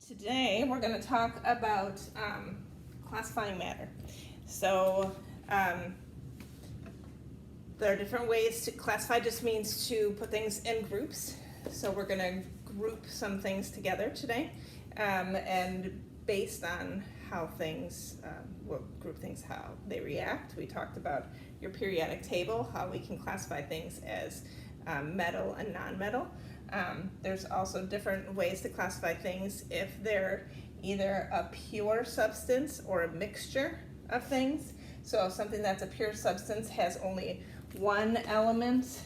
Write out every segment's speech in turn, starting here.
Today we're going to talk about classifying matter. So there are different ways to classify. Just means to put things in groups. So we're going to group some things together today, and based on how things, we'll group things how they react. We talked about your periodic table, how we can classify things as metal and non-metal. There's also different ways to classify things if they're either a pure substance or a mixture of things. So something that's a pure substance has only one element.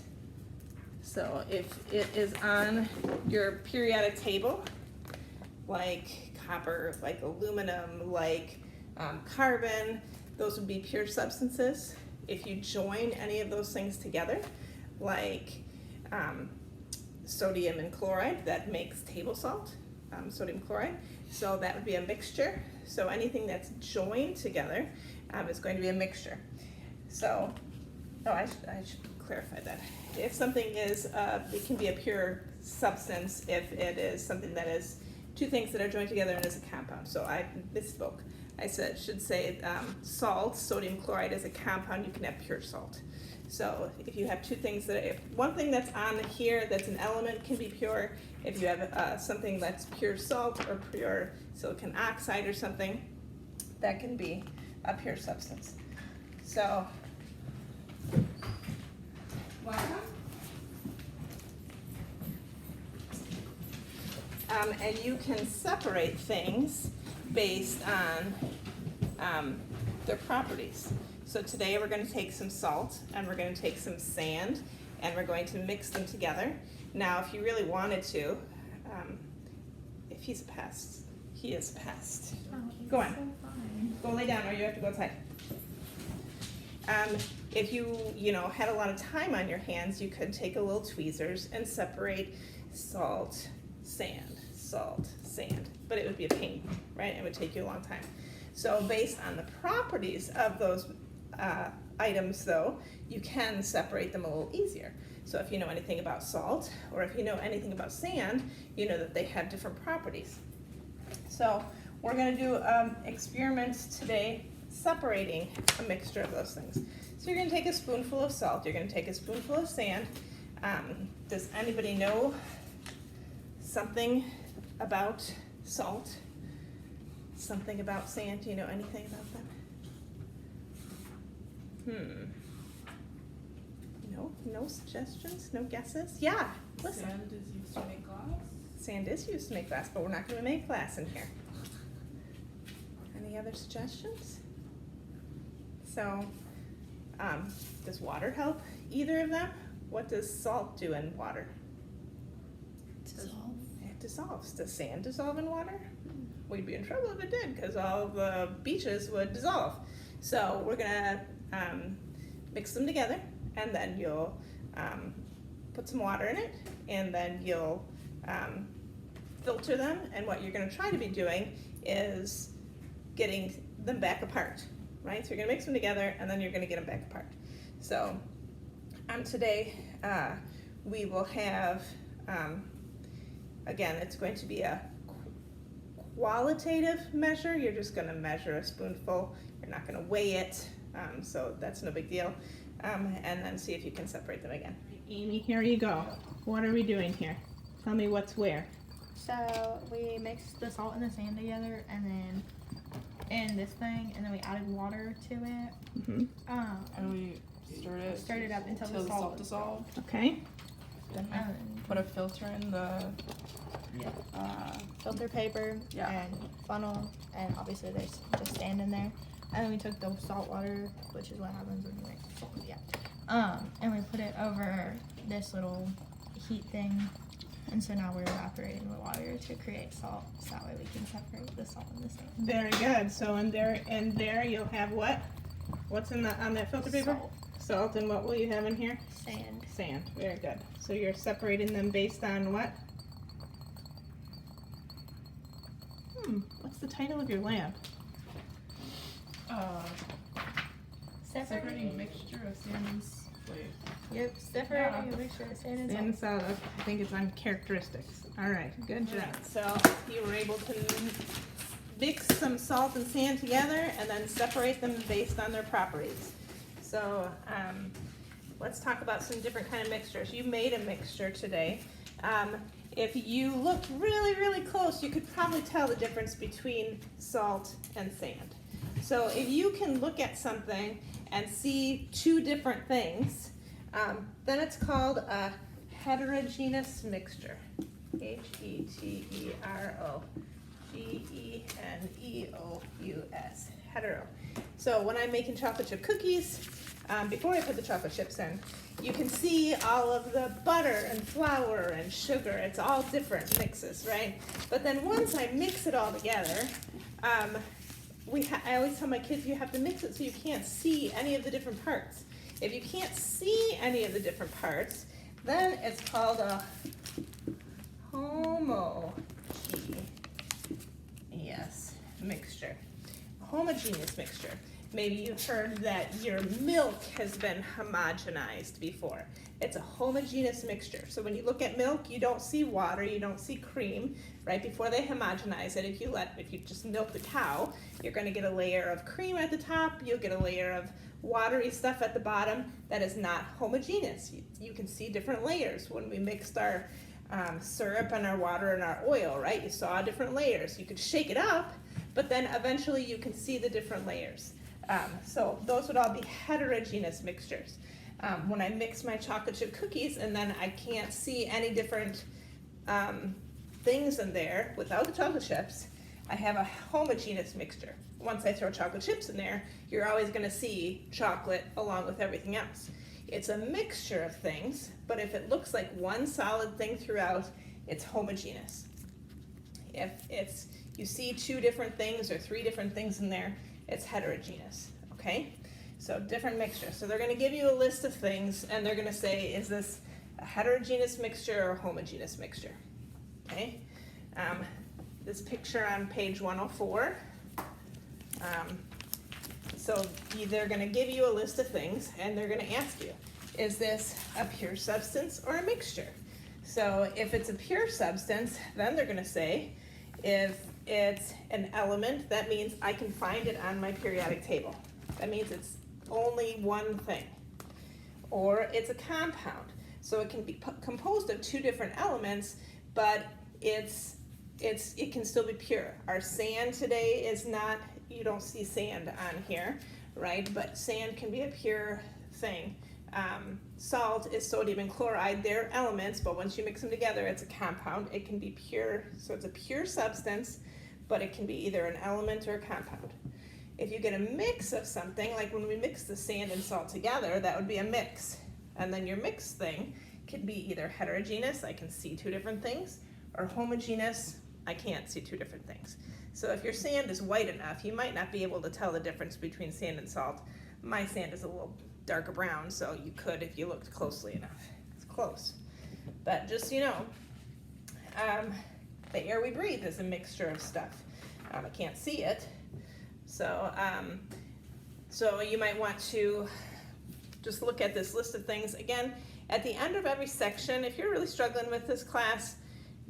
So if it is on your periodic table, like copper, like aluminum, like carbon, those would be pure substances. If you join any of those things together, like sodium and chloride, that makes table salt, sodium chloride. So that would be a mixture. So anything that's joined together is going to be a mixture. So, I should clarify that. If something is, it can be a pure substance if it is something that is two things that are joined together and is a compound. So I misspoke. I should say salt, sodium chloride is a compound, you can have pure salt. So if you have two things if one thing that's on here that's an element can be pure. If you have something that's pure salt or pure silicon oxide or something, that can be a pure substance. So, welcome. And you can separate things based on their properties. So today we're going to take some salt and we're going to take some sand and we're going to mix them together. Now if you really wanted to, if he's a pest, he is a pest. Oh, Go on. So fine. Go lay down or you have to go outside. If you had a lot of time on your hands, you could take a little tweezers and separate salt, sand, but it would be a pain, right? It would take you a long time. So based on the properties of those items though, you can separate them a little easier. So if you know anything about salt or if you know anything about sand, you know that they have different properties. So we're going to do experiments today separating a mixture of those things. So you're going to take a spoonful of salt, you're going to take a spoonful of sand. Does anybody know something about salt? Something about sand? Do you know anything about them? No suggestions? No guesses? Yeah, listen. Sand is used to make glass. Sand is used to make glass, but we're not going to make glass in here. Any other suggestions? So, does water help either of them? What does salt do in water? Dissolve. It dissolves. Does sand dissolve in water? We'd be in trouble if it did, because all the beaches would dissolve. So we're gonna mix them together, and then you'll put some water in it, and then you'll filter them. And what you're gonna try to be doing is getting them back apart, right? So you're gonna mix them together, and then you're gonna get them back apart. So today we will have, again, it's going to be a qualitative measure. You're just going to measure a spoonful. You're not going to weigh it, so that's no big deal. And then see if you can separate them again. Amy, here you go. What are we doing here? Tell me what's where. So we mixed the salt and the sand together, and then in this thing, and then we added water to it. Mm-hmm. And we stirred it Up until the the salt dissolved. Okay. Then we put a filter in the Filter paper Yeah. and funnel, and obviously there's just sand in there. And then we took the salt water, which is what happens when you mix salt. And we put it over this little heat thing. And so now we're evaporating the water to create salt, so that way we can separate the salt and the sand. Very good. So in there you'll have what? What's on that filter paper? Salt. Salt. And what will you have in here? Sand. Sand. Very good. So you're separating them based on what? What's the title of your lab? Separating mixture of sands. Wait. Yep, separating a mixture of sand and salt. I think it's on characteristics. All right, good job. So you were able to mix some salt and sand together and then separate them based on their properties. So let's talk about some different kind of mixtures. You made a mixture today. If you looked really, really close, you could probably tell the difference between salt and sand. So if you can look at something and see two different things, then it's called a heterogeneous mixture. Heterogeneous. Hetero. So when I'm making chocolate chip cookies, before I put the chocolate chips in, you can see all of the butter and flour and sugar. It's all different mixes, right? But then once I mix it all together, I always tell my kids you have to mix it so you can't see any of the different parts. If you can't see any of the different parts, then it's called a homogeneous mixture. A homogeneous mixture. Maybe you've heard that your milk has been homogenized before. It's a homogeneous mixture. So when you look at milk, you don't see water, you don't see cream. Right before they homogenize it, if you just milk the cow, you're going to get a layer of cream at the top, you'll get a layer of watery stuff at the bottom. That is not homogeneous. You can see different layers when we mixed our syrup and our water and our oil, right? You saw different layers. You could shake it up, but then eventually you can see the different layers. So those would all be heterogeneous mixtures. When I mix my chocolate chip cookies and then I can't see any different things in there without the chocolate chips, I have a homogeneous mixture. Once I throw chocolate chips in there, you're always going to see chocolate along with everything else. It's a mixture of things, but if it looks like one solid thing throughout, it's homogeneous. If you see two different things or three different things in there, it's heterogeneous, okay? So different mixtures. So they're going to give you a list of things and they're going to say, is this a heterogeneous mixture or a homogeneous mixture? Okay? This picture on page 104. So they're going to give you a list of things and they're going to ask you, is this a pure substance or a mixture? So if it's a pure substance, then they're going to say, if it's an element, that means I can find it on my periodic table. That means it's only one thing. Or it's a compound. So it can be composed of two different elements, but it can still be pure. Our sand today is not, you don't see sand on here, right? But sand can be a pure thing. Salt is sodium and chloride. They're elements, but once you mix them together, it's a compound. It can be pure, so it's a pure substance, but it can be either an element or a compound. If you get a mix of something, like when we mix the sand and salt together, that would be a mix. And then your mixed thing could be either heterogeneous, I can see two different things, or homogeneous, I can't see two different things. So if your sand is white enough, you might not be able to tell the difference between sand and salt. My sand is a little darker brown, so you could if you looked closely enough. It's close. But just so you know, the air we breathe is a mixture of stuff. I can't see it. So you might want to just look at this list of things. Again, at the end of every section, if you're really struggling with this class,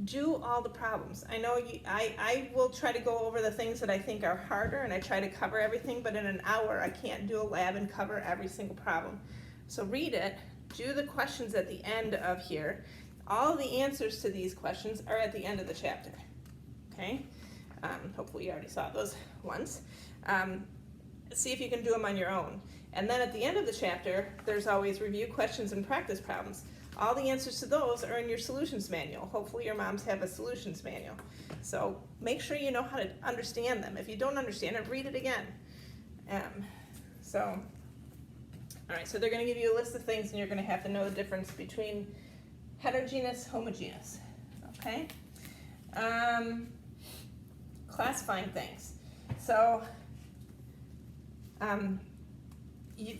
do all the problems. I know I will try to go over the things that I think are harder and I try to cover everything, but in an hour I can't do a lab and cover every single problem. So read it, do the questions at the end of here. All the answers to these questions are at the end of the chapter, okay? Hopefully you already saw those ones. See if you can do them on your own. And then at the end of the chapter, there's always review questions and practice problems. All the answers to those are in your solutions manual. Hopefully your moms have a solutions manual. So make sure you know how to understand them. If you don't understand it, read it again. All right, so they're going to give you a list of things and you're going to have to know the difference between heterogeneous, homogeneous, okay? Classifying things. So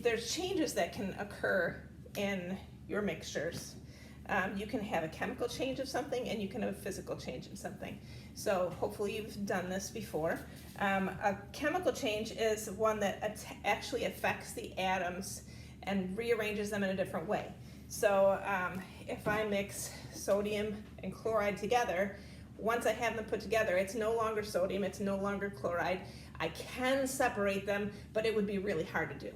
there's changes that can occur in your mixtures. You can have a chemical change of something and you can have a physical change in something. So hopefully you've done this before. A chemical change is one that actually affects the atoms and rearranges them in a different way. So if I mix sodium and chloride together, once I have them put together, it's no longer sodium, it's no longer chloride. I can separate them, but it would be really hard to do,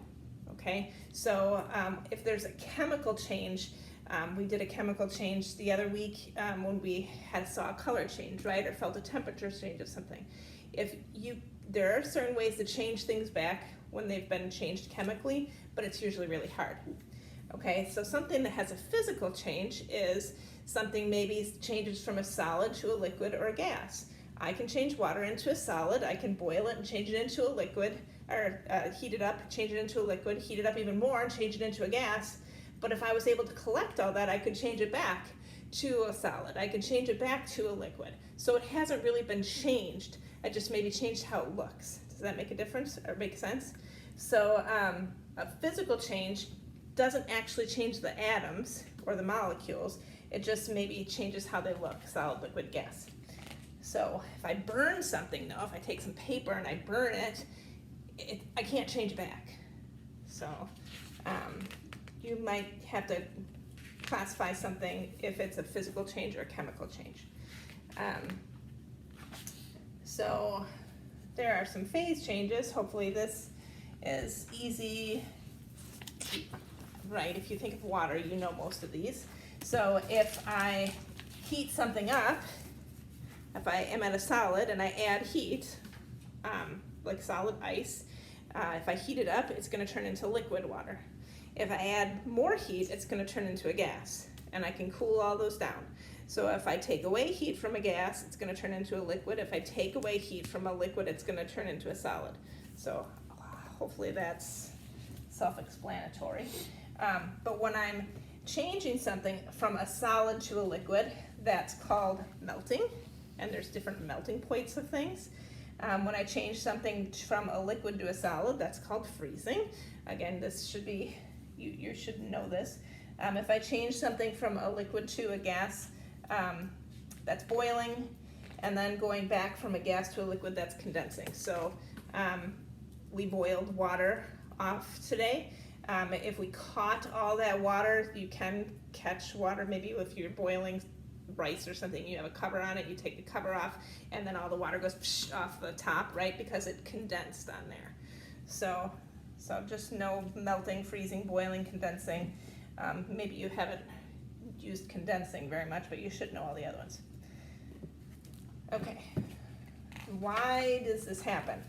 okay? So if there's a chemical change, we did a chemical change the other week when we saw a color change, right, or felt a temperature change of something. There are certain ways to change things back when they've been changed chemically, but it's usually really hard. Okay, so something that has a physical change is something maybe changes from a solid to a liquid or a gas. I can change water into a solid, I can boil it and change it into a liquid, or heat it up, change it into a liquid, heat it up even more and change it into a gas. But if I was able to collect all that, I could change it back to a solid. I could change it back to a liquid. So it hasn't really been changed. I just maybe changed how it looks. Does that make a difference or make sense? So a physical change doesn't actually change the atoms or the molecules. It just maybe changes how they look, solid, liquid, gas. So if I burn something though, if I take some paper and I burn it, I can't change it back. So you might have to classify something if it's a physical change or a chemical change. So there are some phase changes. Hopefully this is easy, right? If you think of water, you know most of these. So if I heat something up, if I am at a solid and I add heat, like solid ice, if I heat it up, it's going to turn into liquid water. If I add more heat, it's going to turn into a gas, and I can cool all those down. So if I take away heat from a gas, it's going to turn into a liquid. If I take away heat from a liquid, it's going to turn into a solid. So hopefully that's self-explanatory. But when I'm changing something from a solid to a liquid, that's called melting, and there's different melting points of things. When I change something from a liquid to a solid, that's called freezing. Again, this should be, you should know this. If I change something from a liquid to a gas, that's boiling, and then going back from a gas to a liquid, that's condensing. So we boiled water off today. If we caught all that water, you can catch water. Maybe if you're boiling rice or something, you have a cover on it, you take the cover off, and then all the water goes off the top, right? Because it condensed on there. So just know melting, freezing, boiling, condensing. Maybe you haven't used condensing very much, but you should know all the other ones. Okay, why does this happen?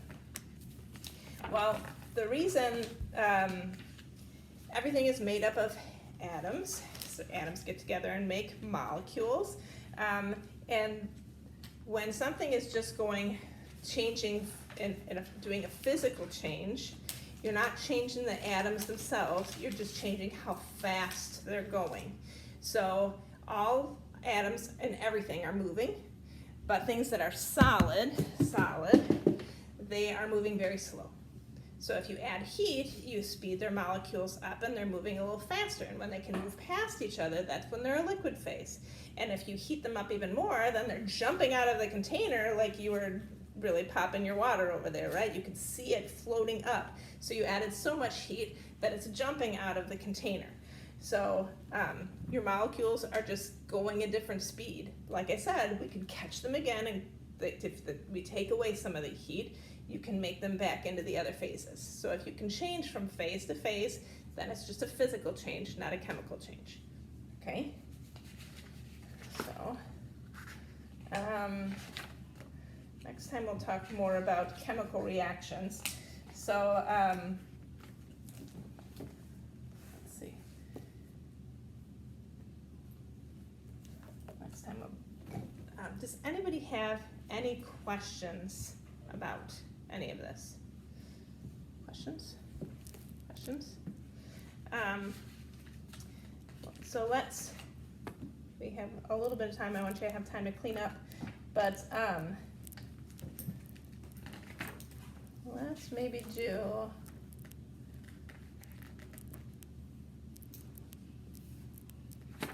Well, the reason everything is made up of atoms. So atoms get together and make molecules. And when something is just changing and doing a physical change, you're not changing the atoms themselves, you're just changing how fast they're going. So all atoms and everything are moving, but things that are solid, they are moving very slow. So if you add heat, you speed their molecules up and they're moving a little faster. And when they can move past each other, that's when they're a liquid phase. And if you heat them up even more, then they're jumping out of the container like you were really popping your water over there, right? You could see it floating up. So you added so much heat that it's jumping out of the container. So your molecules are just going a different speed. Like I said, we could catch them again, and if we take away some of the heat, you can make them back into the other phases. So if you can change from phase to phase, then it's just a physical change, not a chemical change. Okay? So, next time we'll talk more about chemical reactions. So, let's see. Next time, does anybody have any questions about any of this? Questions? So we have a little bit of time. I want you to have time to clean up, but let's maybe do, let's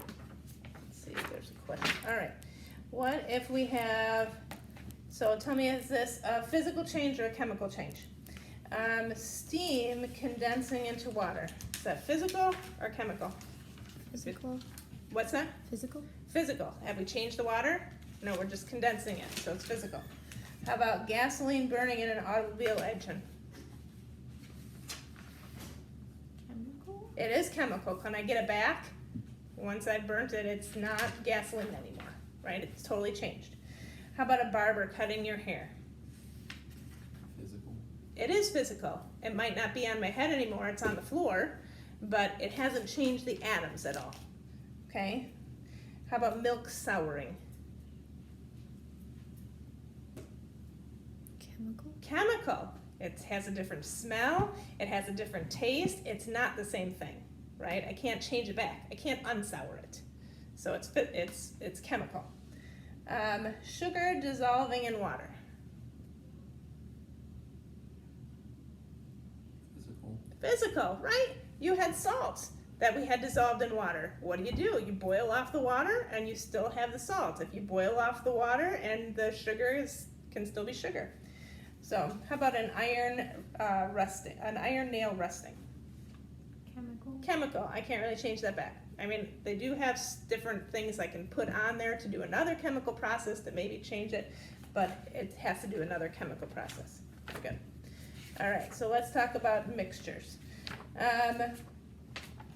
see if there's a question. All right, what if we have, so tell me, is this a physical change or a chemical change? Steam condensing into water. Is that physical or chemical? Physical. What's that? Physical. Physical. Have we changed the water? No, we're just condensing it, so it's physical. How about gasoline burning in an automobile engine? Chemical. It is chemical. Can I get it back? Once I burnt it, it's not gasoline anymore, right? It's totally changed. How about a barber cutting your hair? Physical. It is physical. It might not be on my head anymore, it's on the floor, but it hasn't changed the atoms at all. Okay? How about milk souring? Chemical. Chemical. It has a different smell, it has a different taste, it's not the same thing, right? I can't change it back. I can't unsour it. So it's chemical. Sugar dissolving in water. Physical. Physical, right? You had salt that we had dissolved in water. What do? You boil off the water and you still have the salt. If you boil off the water and the sugar can still be sugar. So how about an iron nail rusting? Chemical. Chemical, I can't really change that back. I mean, they do have different things I can put on there to do another chemical process to maybe change it, but it has to do another chemical process. Good. All right, so let's talk about mixtures.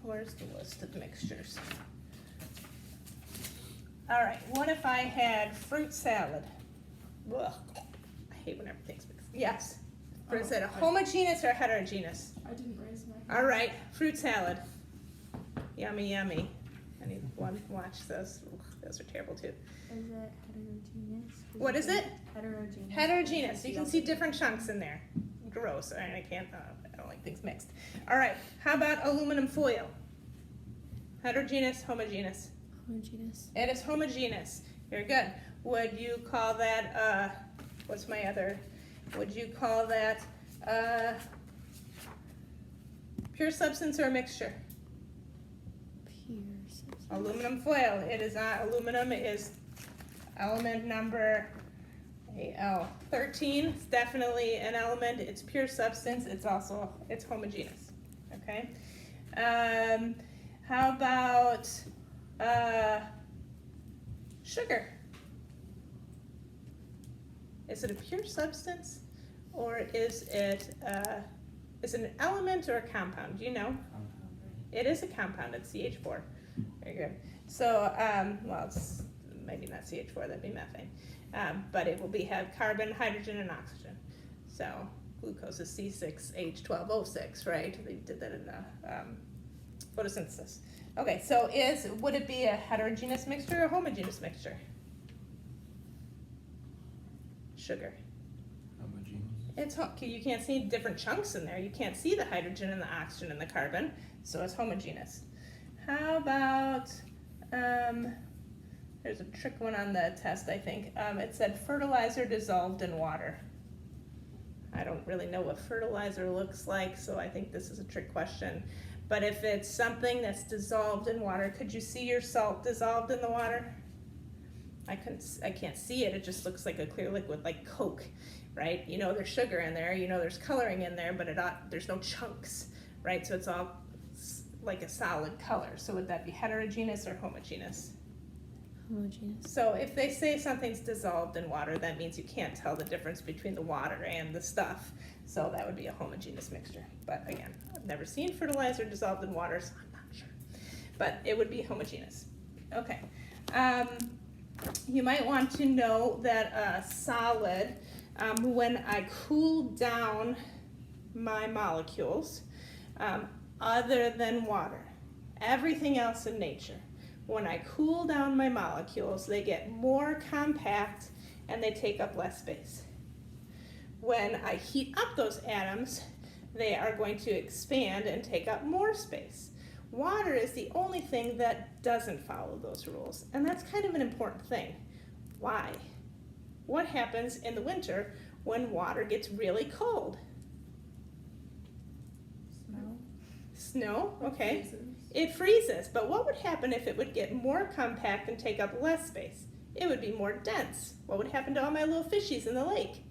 Where's the list of mixtures? All right, what if I had fruit salad? Ugh, I hate when everything's mixed. Yes, fruit Oh, salad. I- Homogeneous or heterogeneous? I didn't raise my. All right, fruit salad. Yummy, yummy. Anyone watch those? Ugh, those are terrible too. Is it heterogeneous? What is it? Heterogeneous. Heterogeneous. You can see different chunks in there. Gross. All right, I can't. I don't like things mixed. All right. How about aluminum foil? Heterogeneous, homogeneous. Homogeneous. It is homogeneous. Very good. Would you call that? What's my other? Would you call that pure substance or a mixture? Pure substance. Aluminum foil. It is aluminum is element number Al13. It's definitely an element. It's pure substance. It's homogeneous. Okay. How about sugar? Is it a pure substance, or is it an element or a compound? Do you know? Compound, right? It is a compound. It's CH4. Very good. So, well, it's maybe not CH4. That'd be methane. But it will have carbon, hydrogen, and oxygen. So glucose is C6H12O6, right? They did that in photosynthesis. Okay, so would it be a heterogeneous mixture or a homogeneous mixture? Sugar. Homogeneous. You can't see different chunks in there. You can't see the hydrogen and the oxygen and the carbon, so it's homogeneous. How about, there's a trick one on the test, I think. It said fertilizer dissolved in water. I don't really know what fertilizer looks like, so I think this is a trick question. But if it's something that's dissolved in water, could you see your salt dissolved in the water? I can't see it. It just looks like a clear liquid, like Coke, right? You know there's sugar in there, you know there's coloring in there, but there's no chunks, right? So it's all like a solid color. So would that be heterogeneous or homogeneous? Homogeneous. So if they say something's dissolved in water, that means you can't tell the difference between the water and the stuff. So that would be a homogeneous mixture. But again, I've never seen fertilizer dissolved in water, so I'm not sure. But it would be homogeneous. Okay. You might want to know that a solid, when I cool down my molecules, other than water, everything else in nature, when I cool down my molecules, they get more compact and they take up less space. When I heat up those atoms, they are going to expand and take up more space. Water is the only thing that doesn't follow those rules, and that's kind of an important thing. Why? What happens in the winter when water gets really cold? Snow, okay. Freezes. It freezes, but what would happen if it would get more compact and take up less space? It would be more dense. What would happen to all my little fishies in the lake?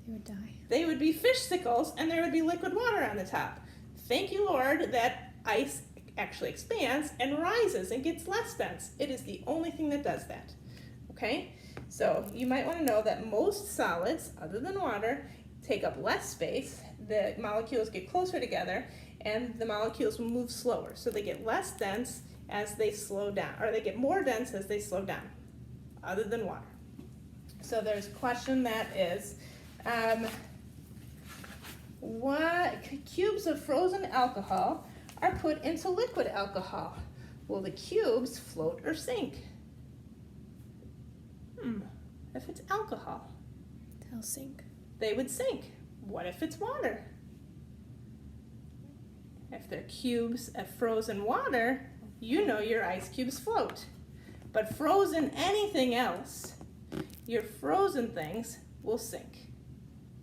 They would die. They would be fish sickles and there would be liquid water on the top. Thank you, Lord, that ice actually expands and rises and gets less dense. It is the only thing that does that. Okay? So you might want to know that most solids, other than water, take up less space. The molecules get closer together, and the molecules will move slower. So they get less dense as they slow down, or they get more dense as they slow down, other than water. So there's a question that is, what cubes of frozen alcohol are put into liquid alcohol? Will the cubes float or sink? If it's alcohol, They'll sink. they would sink. What if it's water? If they're cubes of frozen water, you know your ice cubes float. But frozen anything else, your frozen things will sink.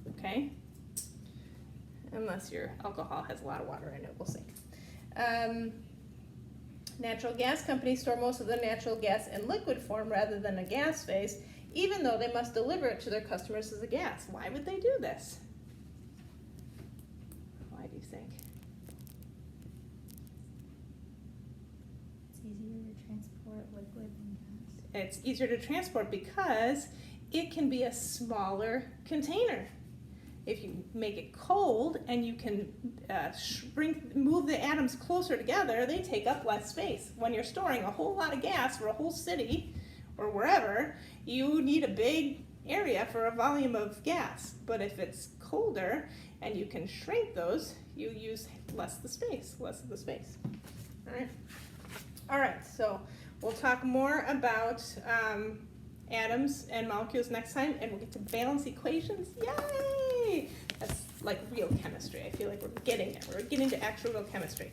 Okay? Unless your alcohol has a lot of water in it, will sink. Natural gas companies store most of their natural gas in liquid form rather than a gas phase, even though they must deliver it to their customers as a gas. Why would they do this? Why do you think? It's easier to transport liquid than gas. It's easier to transport because it can be a smaller container. If you make it cold and you can move the atoms closer together, they take up less space. When you're storing a whole lot of gas for a whole city or wherever, you need a big area for a volume of gas. But if it's colder and you can shrink those, you use less of the space. All right, so we'll talk more about atoms and molecules next time, and we'll get to valence equations. Yay! That's like real chemistry. I feel like we're getting it. We're getting to actual real chemistry.